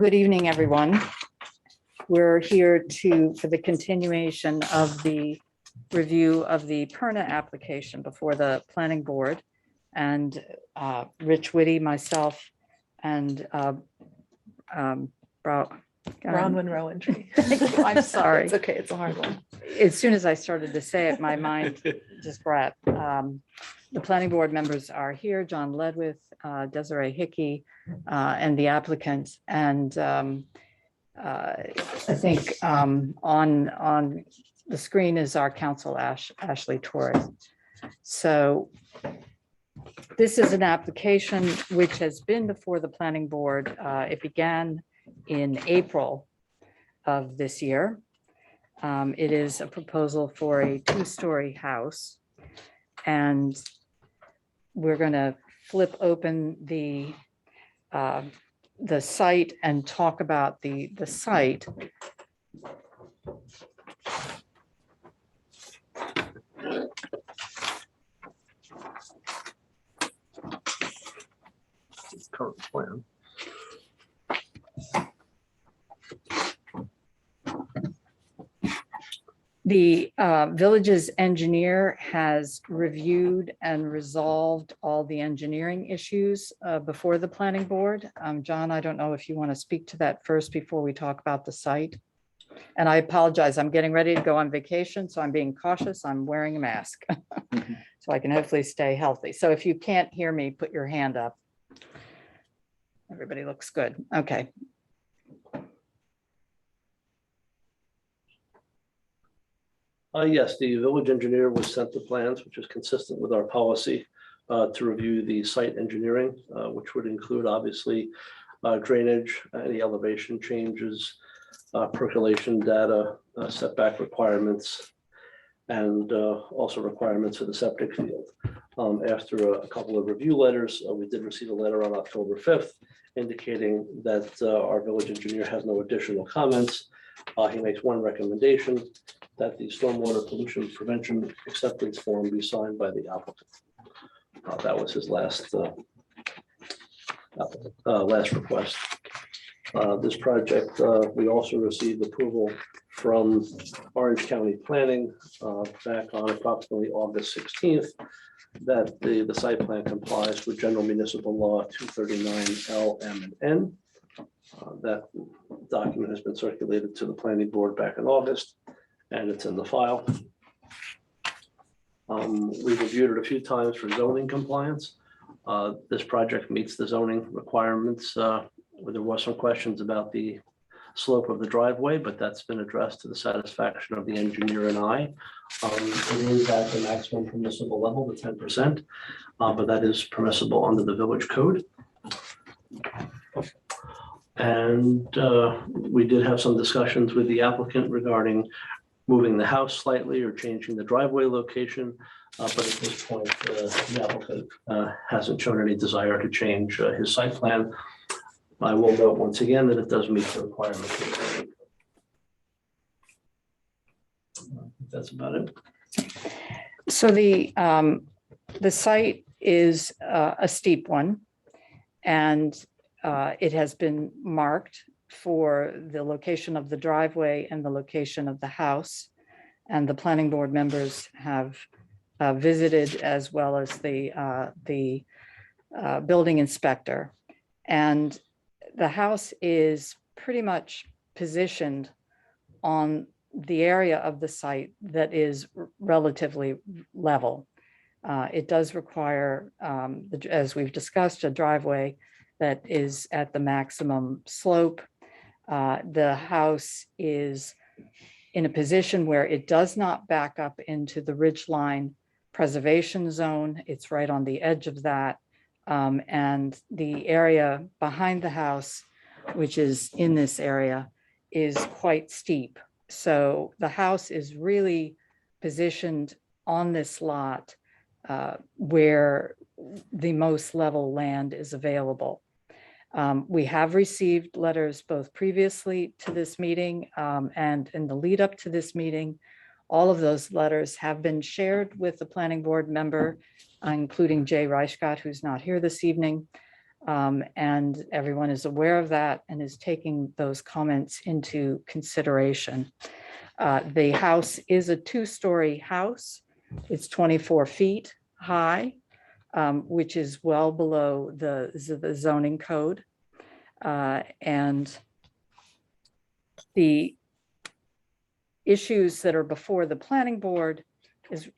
Good evening, everyone. We're here for the continuation of the review of the Perna application before the planning board. And Rich Whitty, myself, and Bronwyn Rowan-Tree. I'm sorry. It's okay, it's a hard one. As soon as I started to say it, my mind just brought. The planning board members are here, John Ledwith, Desiree Hickey, and the applicants. And I think on the screen is our counsel, Ashley Torres. So this is an application which has been before the planning board. It began in April of this year. It is a proposal for a two-story house. And we're going to flip open the site and talk about the site. Current plan. The village's engineer has reviewed and resolved all the engineering issues before the planning board. John, I don't know if you want to speak to that first before we talk about the site. And I apologize, I'm getting ready to go on vacation, so I'm being cautious. I'm wearing a mask so I can hopefully stay healthy. So if you can't hear me, put your hand up. Everybody looks good. Okay. Yes, the village engineer was sent the plans, which is consistent with our policy to review the site engineering, which would include obviously drainage, any elevation changes, percolation data, setback requirements, and also requirements for the septic field. After a couple of review letters, we did receive a letter on October 5th indicating that our village engineer has no additional comments. He makes one recommendation, that the stormwater pollution prevention acceptance form be signed by the applicant. That was his last request. This project, we also received approval from Orange County Planning back on approximately August 16th, that the site plan complies with General Municipal Law 239 L, M, and N. That document has been circulated to the planning board back in August, and it's in the file. We've reviewed it a few times for zoning compliance. This project meets the zoning requirements. There was some questions about the slope of the driveway, but that's been addressed to the satisfaction of the engineer and I. It is at the maximum permissible level, the 10%, but that is permissible under the village code. And we did have some discussions with the applicant regarding moving the house slightly or changing the driveway location. But at this point, the applicant hasn't shown any desire to change his site plan. I will note once again that it does meet the requirements. That's about it. So the site is a steep one, and it has been marked for the location of the driveway and the location of the house. And the planning board members have visited, as well as the building inspector. And the house is pretty much positioned on the area of the site that is relatively level. It does require, as we've discussed, a driveway that is at the maximum slope. The house is in a position where it does not back up into the ridgeline preservation zone. It's right on the edge of that. And the area behind the house, which is in this area, is quite steep. So the house is really positioned on this lot where the most level land is available. We have received letters both previously to this meeting and in the lead up to this meeting. All of those letters have been shared with the planning board member, including Jay Reichgott, who's not here this evening. And everyone is aware of that and is taking those comments into consideration. The house is a two-story house. It's 24 feet high, which is well below the zoning code. And the issues that are before the planning board is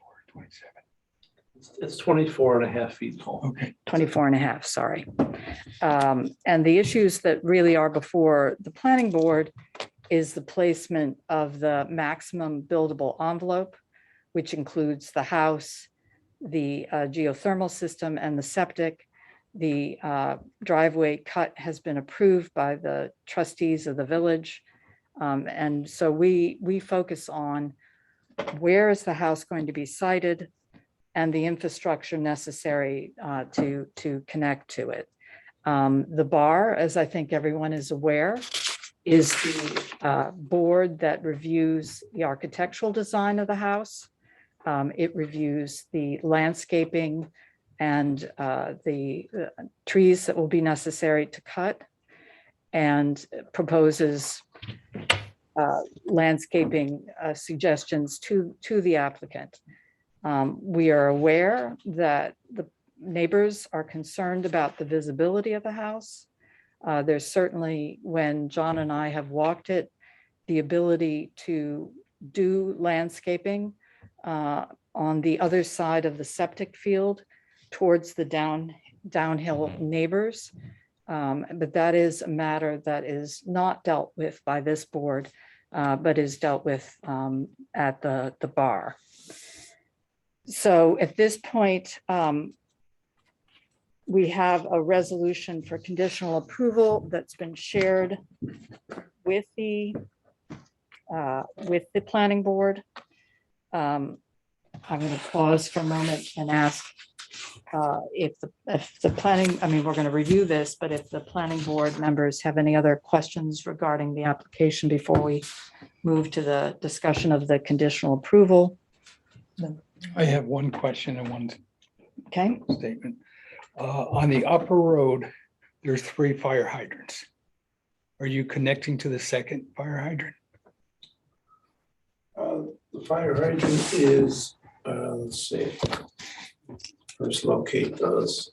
It's 24 and a half feet tall. Okay. 24 and a half, sorry. And the issues that really are before the planning board is the placement of the maximum buildable envelope, which includes the house, the geothermal system, and the septic. The driveway cut has been approved by the trustees of the village. And so we focus on where is the house going to be sited and the infrastructure necessary to connect to it. The bar, as I think everyone is aware, is the board that reviews the architectural design of the house. It reviews the landscaping and the trees that will be necessary to cut, and proposes landscaping suggestions to the applicant. We are aware that the neighbors are concerned about the visibility of the house. There's certainly, when John and I have walked it, the ability to do landscaping on the other side of the septic field towards the downhill neighbors. But that is a matter that is not dealt with by this board, but is dealt with at the bar. So at this point, we have a resolution for conditional approval that's been shared with the planning board. I'm going to pause for a moment and ask if the planning, I mean, we're going to review this, but if the planning board members have any other questions regarding the application before we move to the discussion of the conditional approval. I have one question and one Okay, statement. On the upper road, there's 3 fire hydrants. Are you connecting to the second fire hydrant? The fire hydrant is, let's see. First locate those.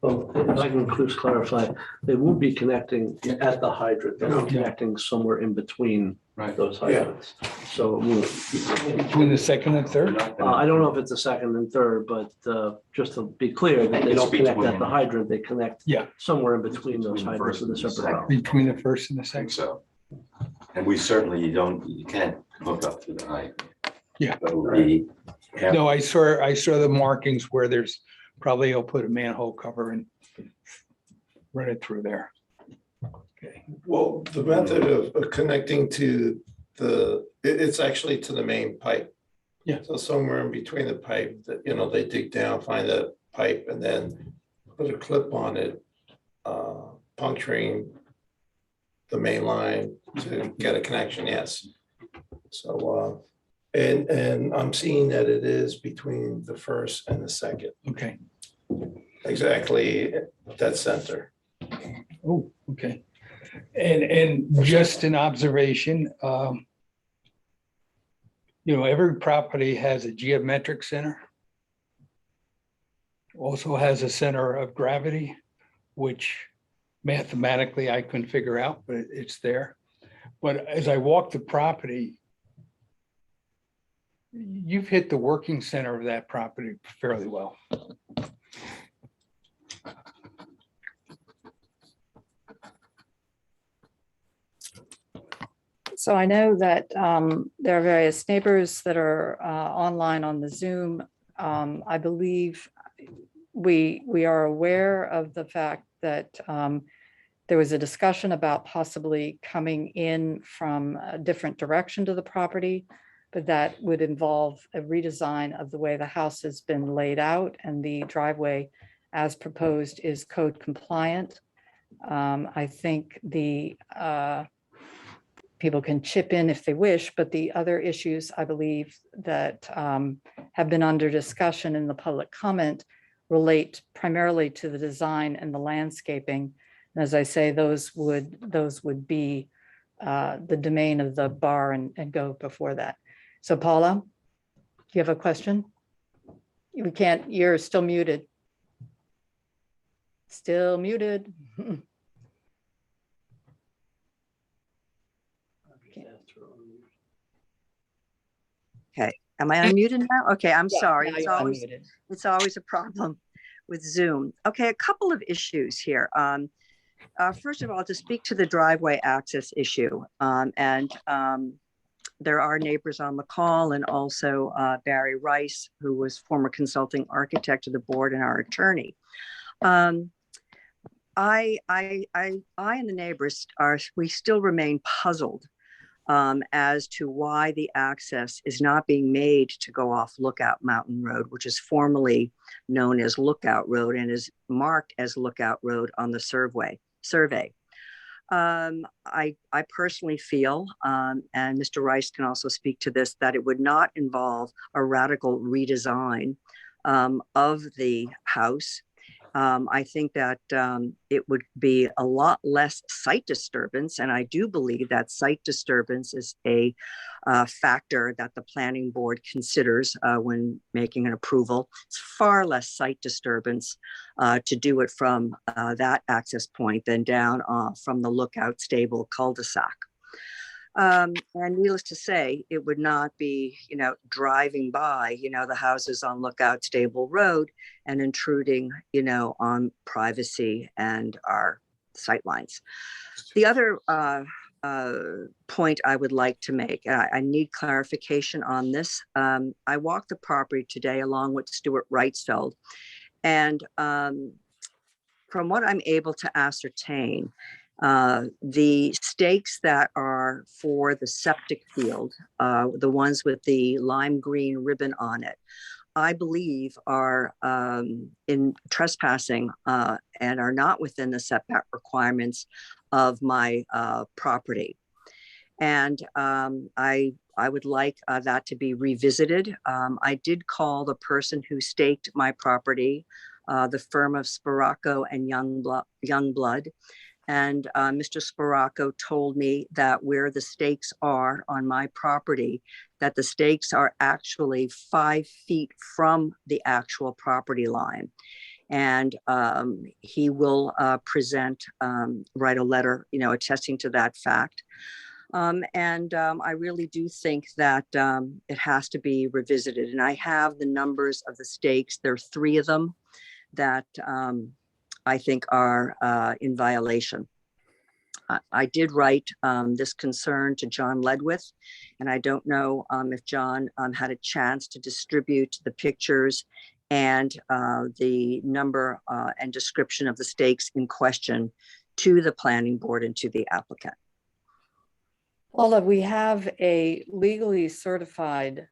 Well, if I can please clarify, they won't be connecting at the hydrant. They'll be connecting somewhere in between those hydrants. So it won't- Between the second and third? I don't know if it's the second and third, but just to be clear, that they It's don't connect at the between. hydrant, they connect Yeah. somewhere in between those Between the hydrants first with a and the separate route. Between the first and the I think second? so. And we certainly, you can't hook up to the height. Yeah. That would be. No, I saw the markings where there's probably he'll put a manhole cover and run it through there. Okay. Well, the method of connecting to it's actually to the main pipe. Yeah. So somewhere in between the pipe that, they dig down, find the pipe and then put a clip on it, puncturing the main line to get a connection, yes. So, and I'm seeing that it is between the first and the second, Okay. exactly dead center. Oh, okay. And just an observation, every property has a geometric center. Also has a center of gravity, which mathematically I couldn't figure out, but it's there. But as I walk the property, you've hit the working center of that property fairly well. so I know that there are various neighbors that are online on the Zoom. I believe we are aware of the fact that there was a discussion about possibly coming in from a different direction to the property, but that would involve a redesign of the way the house has been laid out, and the driveway as proposed is code compliant. I think the people can chip in if they wish, but the other issues I believe that have been under discussion in the public comment relate primarily to the design and the landscaping. And as I say, those would be the domain of the bar and go before that. So Paula, do you have a question? We can't, you're still muted. Still muted. Okay, am I unmuted now? Okay, I'm sorry. Now It's you're always, unmuted. it's always a problem with Zoom. Okay, a couple of issues here. First of all, to speak to the driveway access issue, there are neighbors on the call, and also Barry Rice, who was former consulting architect of the board and our attorney. I and the neighbors we still remain puzzled as to why the access is not being made to go off Lookout Mountain Road, which is formerly known as Lookout Road and is marked as Lookout Road on the survey. I personally feel, and Mr. Rice can also speak to this, that it would not involve a radical redesign of the house. I think that it would be a lot less site disturbance, and I do believe that site disturbance is a factor that the planning board considers when making an approval. It's far less site disturbance to do it from that access point than down from the Lookout Stable cul-de-sac. And needless to say, it would not be, driving by, the houses on Lookout Stable Road and intruding, on privacy and our sightlines. The other point I would like to make, I need clarification on this. I walked the property today along with Stuart Wrightsfeld, and from what I'm able to ascertain, the stakes that are for the septic field, the ones with the lime green ribbon on it, I believe are in trespassing and are not within the setback requirements of my property. And I would like that to be revisited. I did call the person who staked my property, the firm of Sparaco and Youngblood. And Mr. Sparaco told me that where the stakes are on my property, that the stakes are actually 5 feet from the actual property line. And he will write a letter, attesting to that fact. I really do think that it has to be revisited. And I have the numbers of the stakes. There are 3 of them that I think are in violation. I did write this concern to John Ledwith, and I don't know if John had a chance to distribute the pictures and the number and description of the stakes in question to the planning board and to the applicant. Paula, we have a legally certified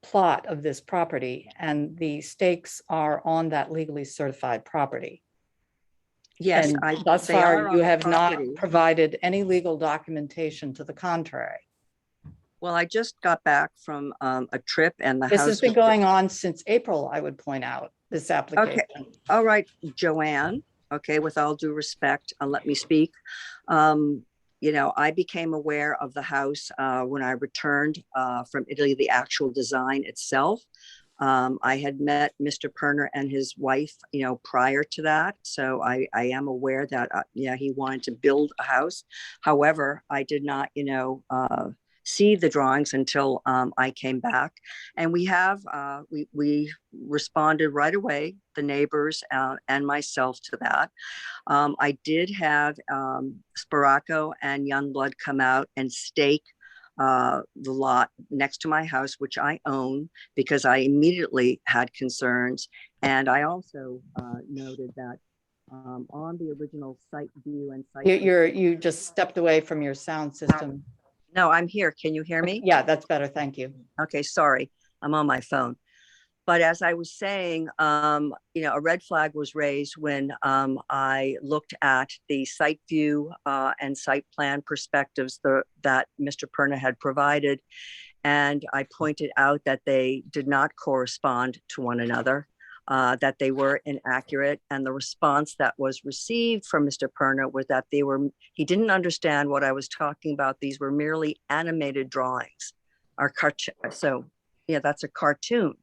plot of this property, and the stakes are on that legally certified property. Yes, And thus far, you have not property. provided any legal documentation to the contrary. Well, I just got back from a trip, and the This house has been was- going on since April, I would point out, this application. All right, Joanne. Okay, with all due respect, let me speak. I became aware of the house when I returned from Italy, the actual design itself. I had met Mr. Perner and his wife, prior to that. So I am aware that, he wanted to build a house. However, I did not, see the drawings until I came back. And we have, we responded right away, the neighbors and myself, to that. I did have Sparaco and Youngblood come out and stake the lot next to my house, which I own, because I immediately had concerns. And I also noted that on the original site view and site. You just stepped away from your sound system. No, I'm here. Can you hear me? Yeah, that's better. Thank you. Okay, sorry. I'm on my phone. But as I was saying, a red flag was raised when I looked at the site view and site plan perspectives that Mr. Perna had provided. And I pointed out that they did not correspond to one another. that they were inaccurate. And the response that was received from Mr. Perna was that he didn't understand what I was talking about. These were merely animated drawings. So yeah, that's a cartoon.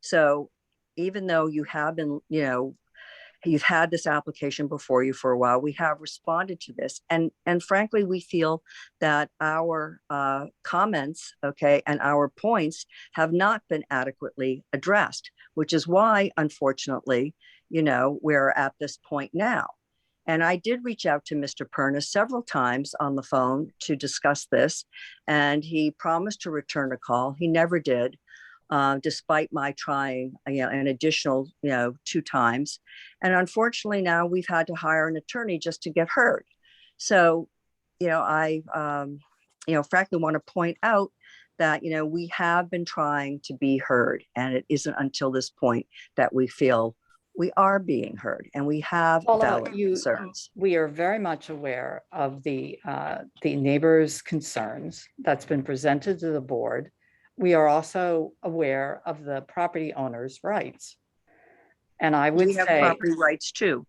So even though you have been, you've had this application before you for a while, we have responded to this. And frankly, we feel that our comments, okay, and our points have not been adequately addressed, which is why, unfortunately, we're at this point now. And I did reach out to Mr. Perna several times on the phone to discuss this, and he promised to return a call. He never did. Despite my trying, an additional, 2 times. And unfortunately now we've had to hire an attorney just to get heard. So, I, frankly want to point out that, we have been trying to be heard, and it isn't until this point that we feel we are being heard and we have Paula, valid concerns. we are very much aware of the neighbors' concerns that's been presented to the board. We are also aware of the property owner's rights. And I would We have say, property rights too.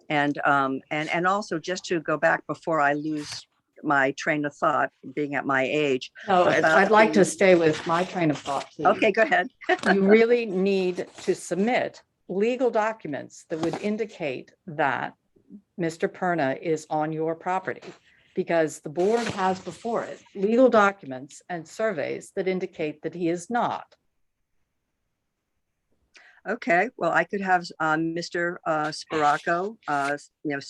And also, just to go back before I lose my train of thought, being at my age. no, about I'd like to the- stay with my train of thought, please. Okay, go ahead. You really need to submit legal documents that would indicate that Mr. Perna is on your property, because the board has before it legal documents and surveys that indicate that he is not. Okay, well, I could have Mr. Sparaco,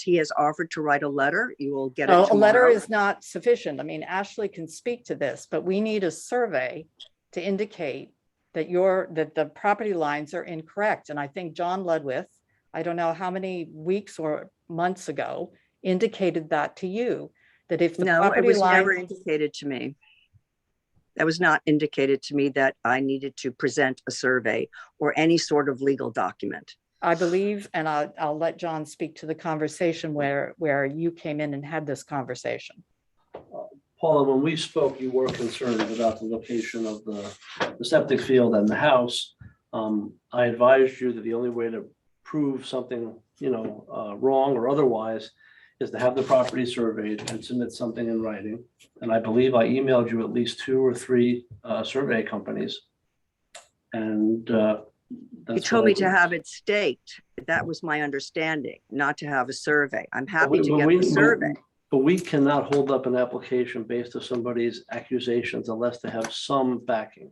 he has offered to write a letter. You will get it No, a letter tomorrow. is not sufficient. I mean, Ashley can speak to this, but we need a survey to indicate that that the property lines are incorrect. And I think John Ledwith, I don't know how many weeks or months ago, indicated that to you, that if the No, it property was never line, indicated to me. That was not indicated to me that I needed to present a survey or any sort of legal document. I believe, and I'll let John speak to the conversation where you came in and had this conversation. Paula, when we spoke, you were concerned about the location of the septic field and the house. I advised you that the only way to prove something, wrong or otherwise is to have the property surveyed and submit something in writing. And I believe I emailed you at least 2 or 3 survey companies. And You told me to have it staked. That was my understanding, not to have a survey. I'm happy to get the survey. But we cannot hold up an application based on somebody's accusations unless they have some backing.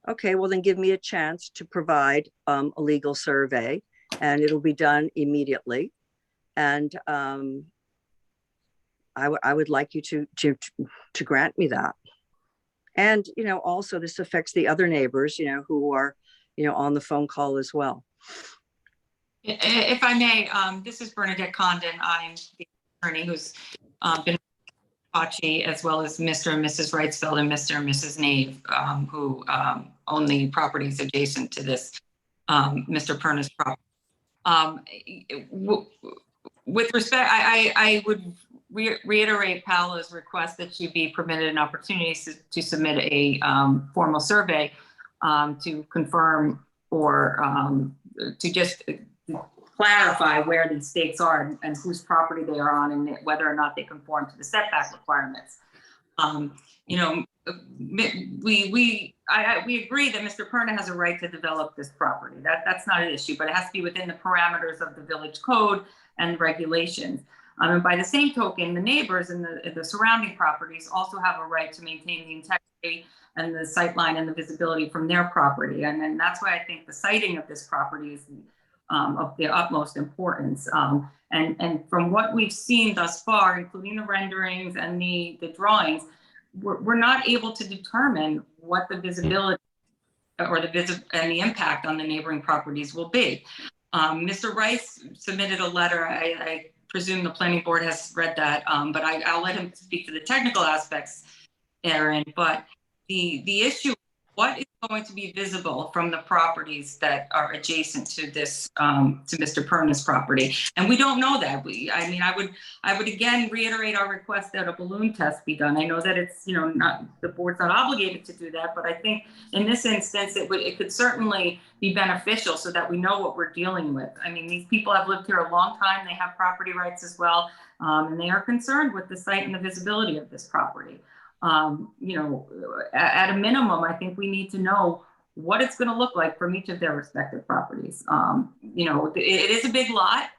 Okay, well then give me a chance to provide a legal survey, and it'll be done immediately. And I would like you to grant me that. And also this affects the other neighbors, who are on the phone call as well. If I may, this is Bernadette Condon. I'm the attorney who's been Pachi, as well as Mr. and Mrs. Wrightsfeld and Mr. and Mrs. Nave, who own the properties adjacent to this Mr. Perna's property. With respect, I would reiterate Paola's request that she be permitted an opportunity to submit a formal survey to confirm or to just clarify where the stakes are and whose property they are on, and whether or not they conform to the setback requirements. We agree that Mr. Perna has a right to develop this property. That's not an issue, but it has to be within the parameters of the village code and regulations. And by the same token, the neighbors and the surrounding properties also have a right to maintain the integrity and the sightline and the visibility from their property. And then that's why I think the siting of this property is of the utmost importance. And from what we've seen thus far, including the renderings and the drawings, we're not able to determine what the visibility or and the impact on the neighboring properties will be. Mr. Rice submitted a letter. I presume the planning board has read that, but I'll let him speak to the technical aspects, Aaron. But the issue what is going to be visible from the properties that are adjacent to this, to Mr. Perna's property? And we don't know that. I would again reiterate our request that a balloon test be done. I know that it's, not, the board's not obligated to do that, but I think in this instance, it could certainly be beneficial so that we know what we're dealing with. I mean, these people have lived here a long time. They have property rights as well. And they are concerned with the site and the visibility of this property. At a minimum, I think we need to know what it's going to look like from each of their respective properties. It is a big lot.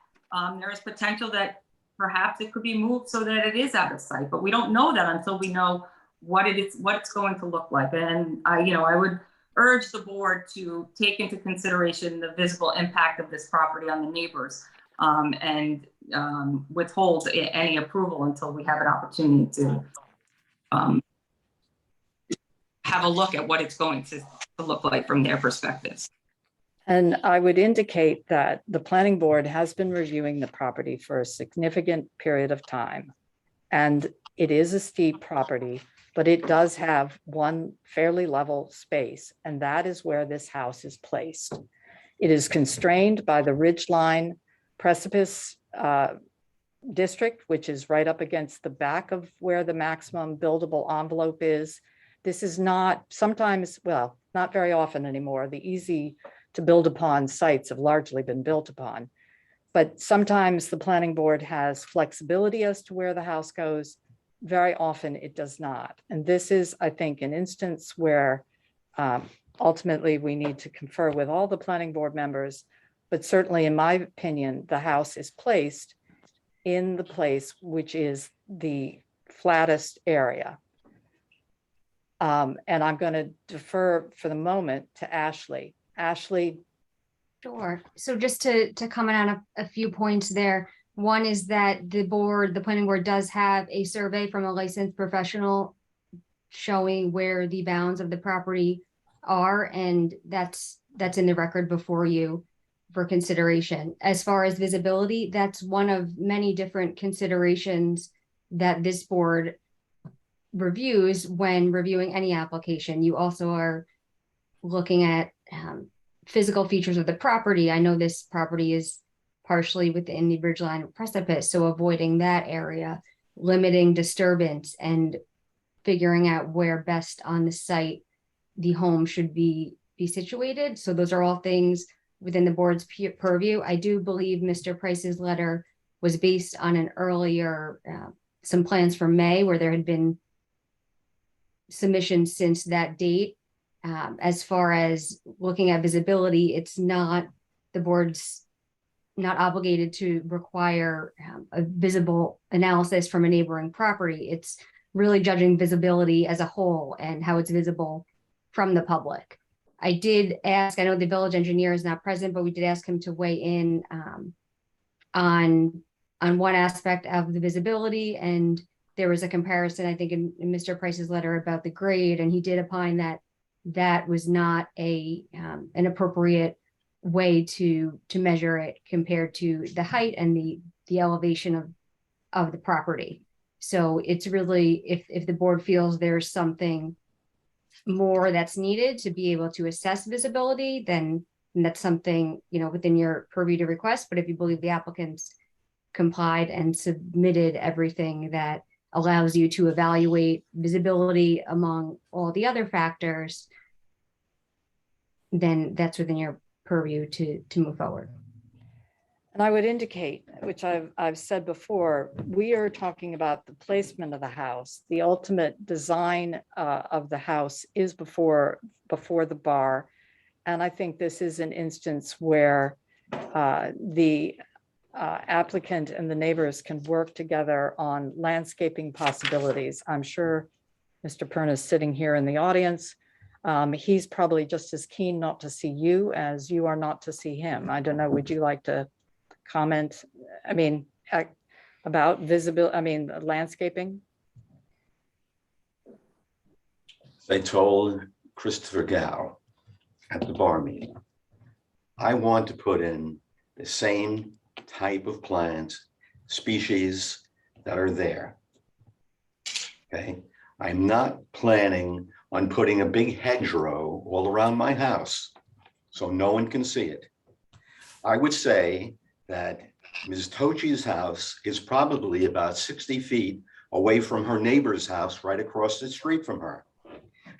There is potential that perhaps it could be moved so that it is out of sight, but we don't know that until we know what it's going to look like. And I would urge the board to take into consideration the visible impact of this property on the neighbors, and withhold any approval until we have an opportunity to have a look at what it's going to look like from their perspectives. And I would indicate that the planning board has been reviewing the property for a significant period of time. And it is a steep property, but it does have one fairly level space, and that is where this house is placed. It is constrained by the ridgeline precipice district, which is right up against the back of where the maximum buildable envelope is. This is not sometimes, well, not very often anymore. The easy to build upon sites have largely been built upon. But sometimes the planning board has flexibility as to where the house goes. Very often it does not. And this is, I think, an instance where ultimately we need to confer with all the planning board members. But certainly, in my opinion, the house is placed in the place which is the flattest area. And I'm going to defer for the moment to Ashley. Ashley. Sure. So just to comment on a few points there. One is that the planning board does have a survey from a licensed professional showing where the bounds of the property are, and that's in the record before you for consideration. As far as visibility, that's one of many different considerations that this board reviews when reviewing any application. You also are looking at physical features of the property. I know this property is partially within the ridgeline precipice, so avoiding that area, limiting disturbance, and figuring out where best on the site the home should be situated. So those are all things within the board's purview. I do believe Mr. Price's letter was based on an earlier, some plans from May where there had been submissions since that date. As far as looking at visibility, it's not, the board's not obligated to require a visible analysis from a neighboring property. It's really judging visibility as a whole and how it's visible from the public. I did ask, I know the village engineer is not present, but we did ask him to weigh in on one aspect of the visibility. And there was a comparison, I think, in Mr. Price's letter about the grade, and he did opine that that was not an appropriate way to measure it compared to the height and the elevation of the property. So it's really, if the board feels there's something more that's needed to be able to assess visibility, then that's something, within your purview to request. But if you believe the applicants complied and submitted everything that allows you to evaluate visibility among all the other factors, then that's within your purview to move forward. And I would indicate, which I've said before, we are talking about the placement of the house. The ultimate design of the house is before the bar. And I think this is an instance where the applicant and the neighbors can work together on landscaping possibilities. I'm sure Mr. Perna is sitting here in the audience. He's probably just as keen not to see you as you are not to see him. I don't know, would you like to comment, about landscaping? I told Christopher Gow at the bar meeting, I want to put in the same type of plants, species that are there. Okay, I'm not planning on putting a big hedgerow all around my house so no one can see it. I would say that Ms. Tochi's house is probably about 60 feet away from her neighbor's house right across the street from her.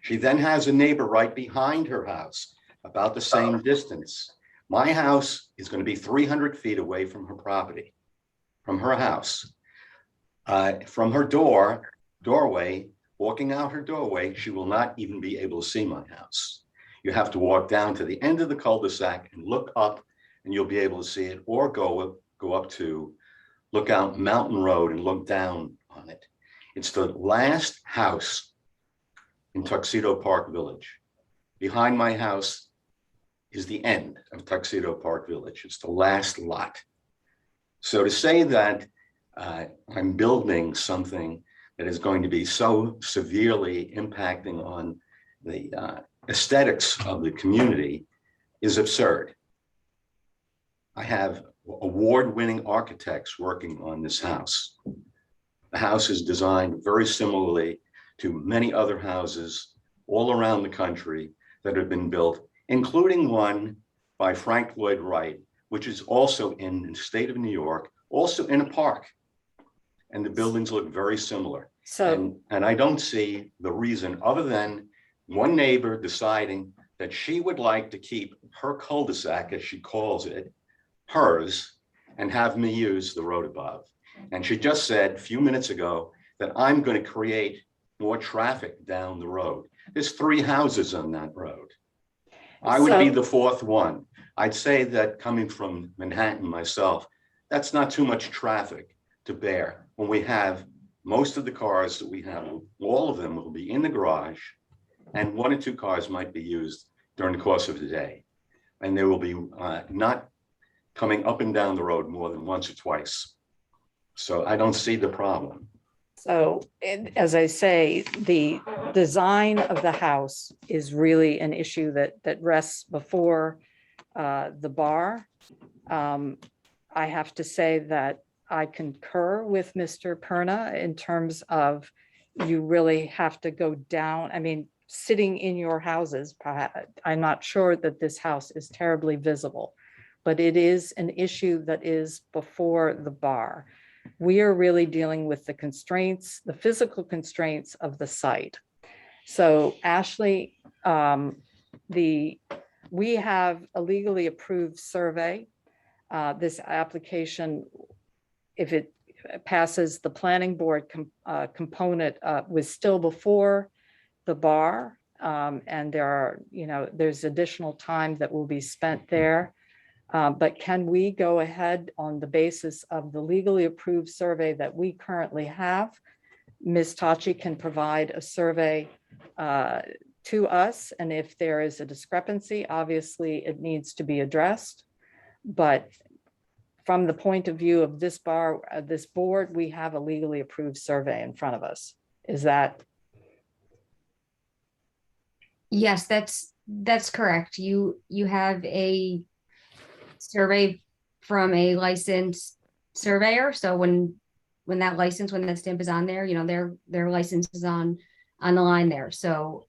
She then has a neighbor right behind her house, about the same distance. My house is going to be 300 feet away from her property, from her house. From her doorway, walking out her doorway, she will not even be able to see my house. You have to walk down to the end of the cul-de-sac and look up, and you'll be able to see it, or go up to Lookout Mountain Road and look down on it. It's the last house in Tuxedo Park Village. Behind my house is the end of Tuxedo Park Village. It's the last lot. So to say that I'm building something that is going to be so severely impacting on the aesthetics of the community is absurd. I have award-winning architects working on this house. The house is designed very similarly to many other houses all around the country that have been built, including one by Frank Lloyd Wright, which is also in the state of New York, also in a park. And the buildings look very similar. So, And I don't see the reason other than one neighbor deciding that she would like to keep her cul-de-sac, as she calls it, hers, and have me use the road above. And she just said a few minutes ago that I'm going to create more traffic down the road. There's 3 houses on that road. I would be So- the 4th one. I'd say that coming from Manhattan myself, that's not too much traffic to bear when we have most of the cars that we have, all of them will be in the garage, and 1 or 2 cars might be used during the course of the day. And they will be not coming up and down the road more than once or twice. So I don't see the problem. so as I say, the design of the house is really an issue that rests before the bar. I have to say that I concur with Mr. Perna in terms of you really have to go down. I mean, sitting in your houses, I'm not sure that this house is terribly visible, but it is an issue that is before the bar. We are really dealing with the constraints, the physical constraints of the site. So Ashley, we have a legally approved survey. This application, if it passes the planning board component, was still before the bar. And there's additional time that will be spent there. But can we go ahead on the basis of the legally approved survey that we currently have? Ms. Tachi can provide a survey to us, and if there is a discrepancy, obviously it needs to be addressed. But from the point of view of this board, we have a legally approved survey in front of us. Is that? Yes, that's correct. You have a survey from a licensed surveyor. So when that stamp is on there, their license is on the line there. So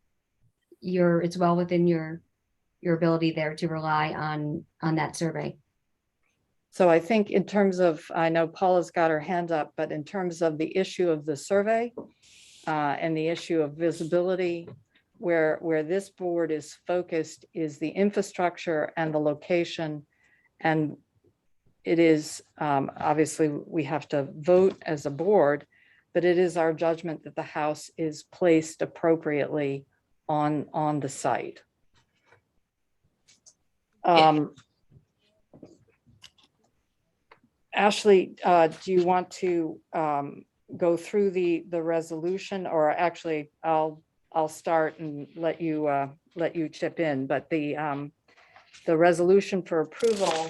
it's well within your ability there to rely on that survey. So I think in terms of, I know Paula's got her hand up, but in terms of the issue of the survey and the issue of visibility, where this board is focused is the infrastructure and the location. And it is, obviously, we have to vote as a board, but it is our judgment that the house is placed appropriately on the site. Ashley, do you want to go through the resolution, or actually I'll start and let you chip in, but the resolution for approval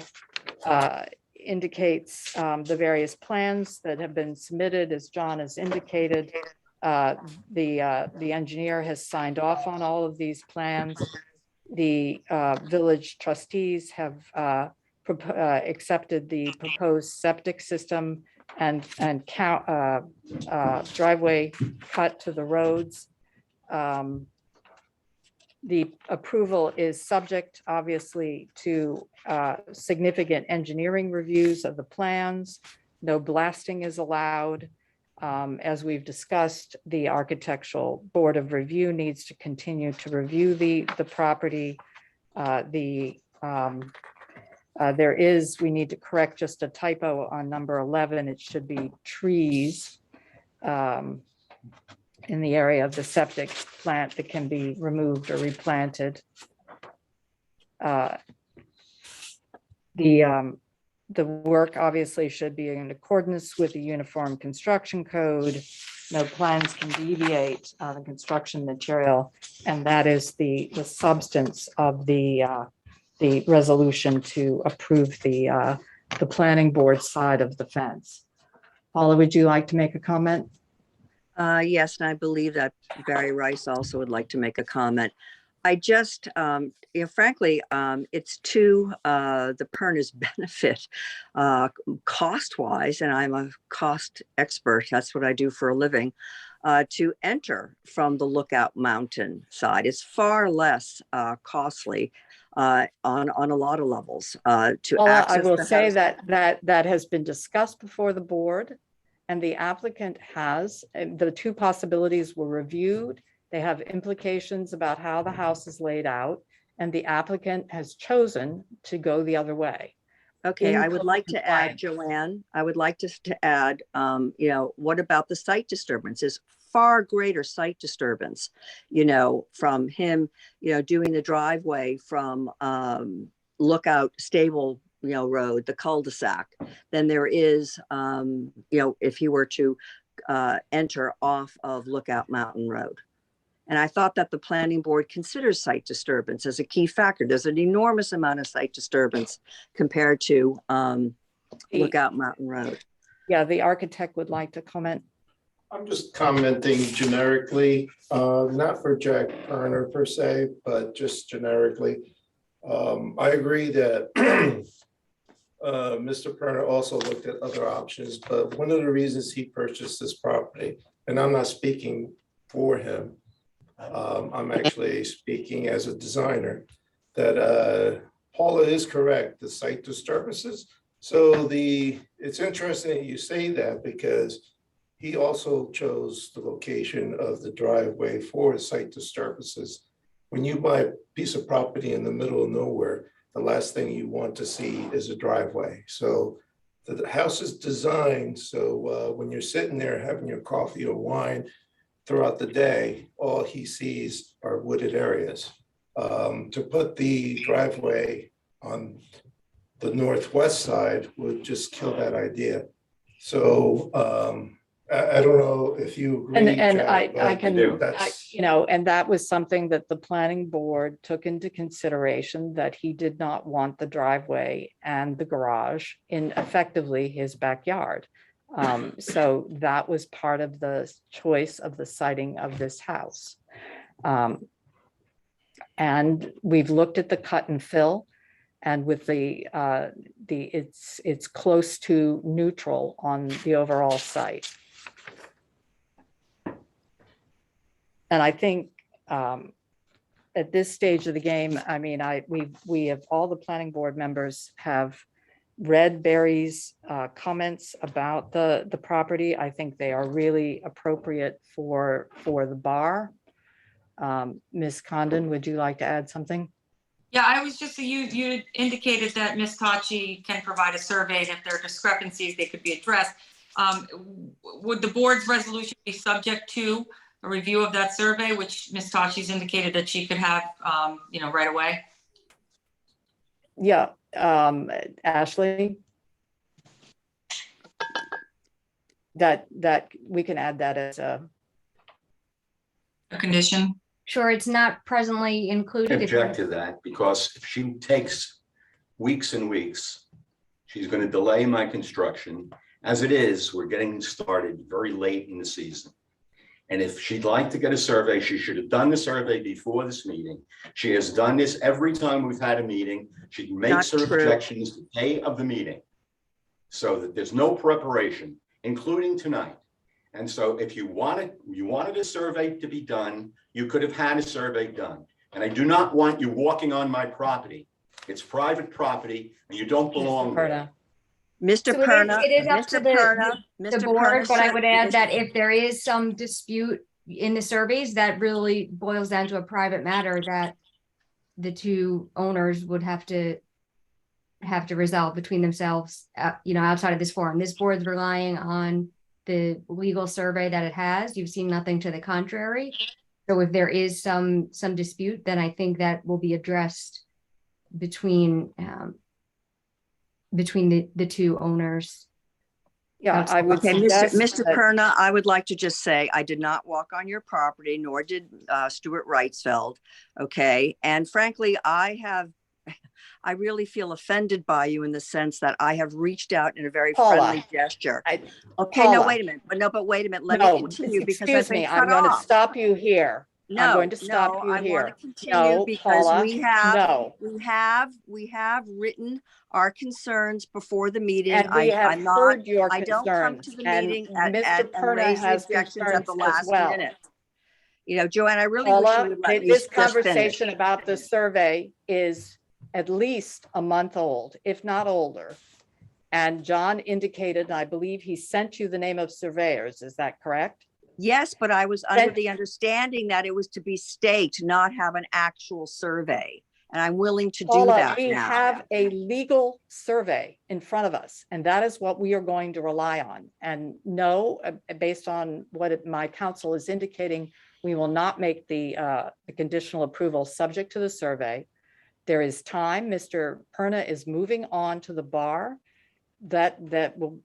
indicates the various plans that have been submitted, as John has indicated. The engineer has signed off on all of these plans. The village trustees have accepted the proposed septic system and driveway cut to the roads. The approval is subject, obviously, to significant engineering reviews of the plans. No blasting is allowed. As we've discussed, the Architectural Board of Review needs to continue to review the property. We need to correct just a typo on number 11. It should be trees in the area of the septic plant that can be removed or replanted. The work obviously should be in accordance with the Uniform Construction Code. No plans can deviate the construction material, and that is the substance of the resolution to approve the planning board side of the fence. Paula, would you like to make a comment? Yes, and I believe that Barry Rice also would like to make a comment. I just, frankly, it's to the Perna's benefit, cost-wise, and I'm a cost expert, that's what I do for a living, to enter from the Lookout Mountain side. It's far less costly on a lot of levels to Paula, access I will the say house. that has been discussed before the board, and the applicant has, the two possibilities were reviewed. They have implications about how the house is laid out, and the applicant has chosen to go the other way. Okay, in I would code like to add, compliance. Joanne, I would like to add, what about the site disturbances? Far greater site disturbance, from him, doing the driveway from Lookout Stable, Road, the cul-de-sac, than there is, if he were to enter off of Lookout Mountain Road. And I thought that the planning board considers site disturbance as a key factor. There's an enormous amount of site disturbance compared to Lookout Mountain Road. Yeah, the architect would like to comment. I'm just commenting generically, not for Jack Perna per se, but just generically. I agree that Mr. Perna also looked at other options, but one of the reasons he purchased this property, and I'm not speaking for him, I'm actually speaking as a designer, that Paula is correct, the site disturbances. So it's interesting that you say that, because he also chose the location of the driveway for site disturbances. When you buy a piece of property in the middle of nowhere, the last thing you want to see is a driveway. So the house is designed so when you're sitting there having your coffee or wine throughout the day, all he sees are wooded areas. To put the driveway on the northwest side would just kill that idea. So I don't know if you agree. And Jack, I but can, that's- and that was something that the planning board took into consideration, that he did not want the driveway and the garage in effectively his backyard. So that was part of the choice of the siting of this house. And we've looked at the cut and fill, and with it's close to neutral on the overall site. And I think at this stage of the game, I mean, we have, all the planning board members have read Barry's comments about the property. I think they are really appropriate for the bar. Ms. Condon, would you like to add something? Yeah, I was just, you indicated that Ms. Tachi can provide a survey, and if there are discrepancies, they could be addressed. Would the board's resolution be subject to a review of that survey, which Ms. Tachi's indicated that she could have, right away? Yeah, Ashley? That we can add that as a condition? Sure, it's not presently I included. object to that, because if she takes weeks and weeks, she's going to delay my construction. As it is, we're getting started very late in the season. And if she'd like to get a survey, she should have done the survey before this meeting. She has done this every time we've had a meeting. She makes her true. objections the day of the meeting, so that there's no preparation, including tonight. And so if you wanted a survey to be done, you could have had a survey done. And I do not want you walking on my property. It's private property and you don't belong there. Perna. Mr. So Perna, it is up to Mr. Perna, the Mr. board, Perna but I said would that add that if there is some dispute in the surveys, that really boils down to a private matter that the two owners would have to resolve between themselves, outside of this forum. This board's relying on the legal survey that it has. You've seen nothing to the contrary. So if there is some dispute, then I think that will be addressed between the two owners. Yeah, I would Okay, suggest Mr. that- Perna, I would like to just say, I did not walk on your property, nor did Stuart Reitzfeld, okay? And frankly, I really feel offended by you in the sense that I have reached out in a very Paula, friendly gesture. I- Okay, no, Paula. wait a minute, but wait a minute, let me No, continue because I've excuse been me, cut I'm going to off. stop you here. I'm No, going to stop no, you I want here. to continue No, because Paula, we have no. written our concerns before the meeting. And we have I'm not, heard your I don't come to concerns, the and meeting Mr. and Perna raise the has objections concerns at the as last well. minute. Joanne, I really wish you Paula, would let me this just finish. conversation about the survey is at least a month old, if not older. And John indicated, and I believe he sent you the name of surveyors, is that correct? Yes, but I was under Then- the understanding that it was to be staked, not have an actual survey. And I'm willing to do Paula, that we now. have a legal survey in front of us, and that is what we are going to rely on. And no, based on what my counsel is indicating, we will not make the conditional approval subject to the survey. There is time. Mr. Perna is moving on to the bar. That will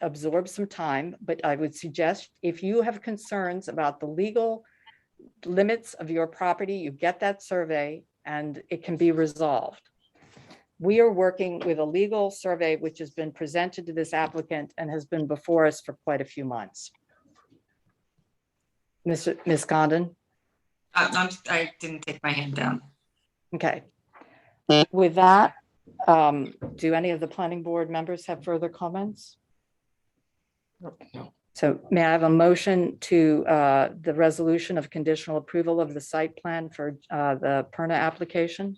absorb some time, but I would suggest if you have concerns about the legal limits of your property, you get that survey and it can be resolved. We are working with a legal survey which has been presented to this applicant and has been before us for quite a few months. Ms. Condon? I didn't take my hand down. Okay. With that, do any of the planning board members have further comments? No. So may I have a motion to the resolution of conditional approval of the site plan for the Perna application?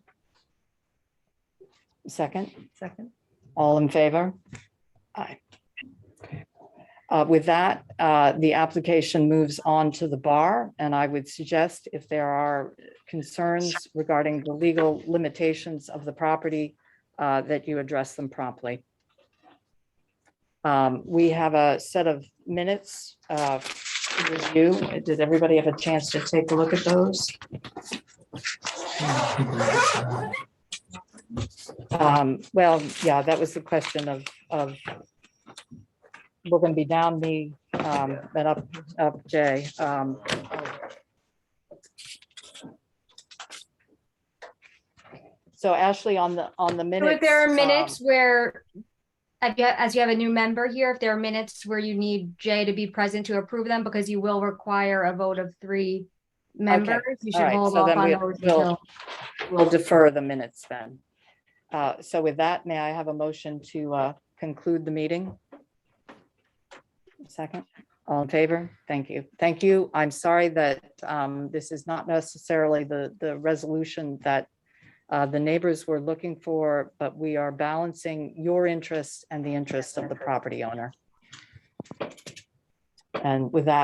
Second? Second. All in favor? Aye. With that, the application moves on to the bar, and I would suggest if there are concerns regarding the legal limitations of the property, that you address them promptly. We have a set of minutes to review. Did everybody have a chance to take a look at those? Well, yeah, that was the question of we're going to be down me, and up Jay. So Ashley, on the So minutes. if there are minutes where, as you have a new member here, if there are minutes where you need Jay to be present to approve them, because you will require a vote of 3 members, you all should right, hold so off then on we- those we'll- until. We'll defer the minutes then. So with that, may I have a motion to conclude the meeting? Second, all in favor? Thank you. Thank you. I'm sorry that this is not necessarily the resolution that the neighbors were looking for, but we are balancing your interests and the interests of the property owner. And with that,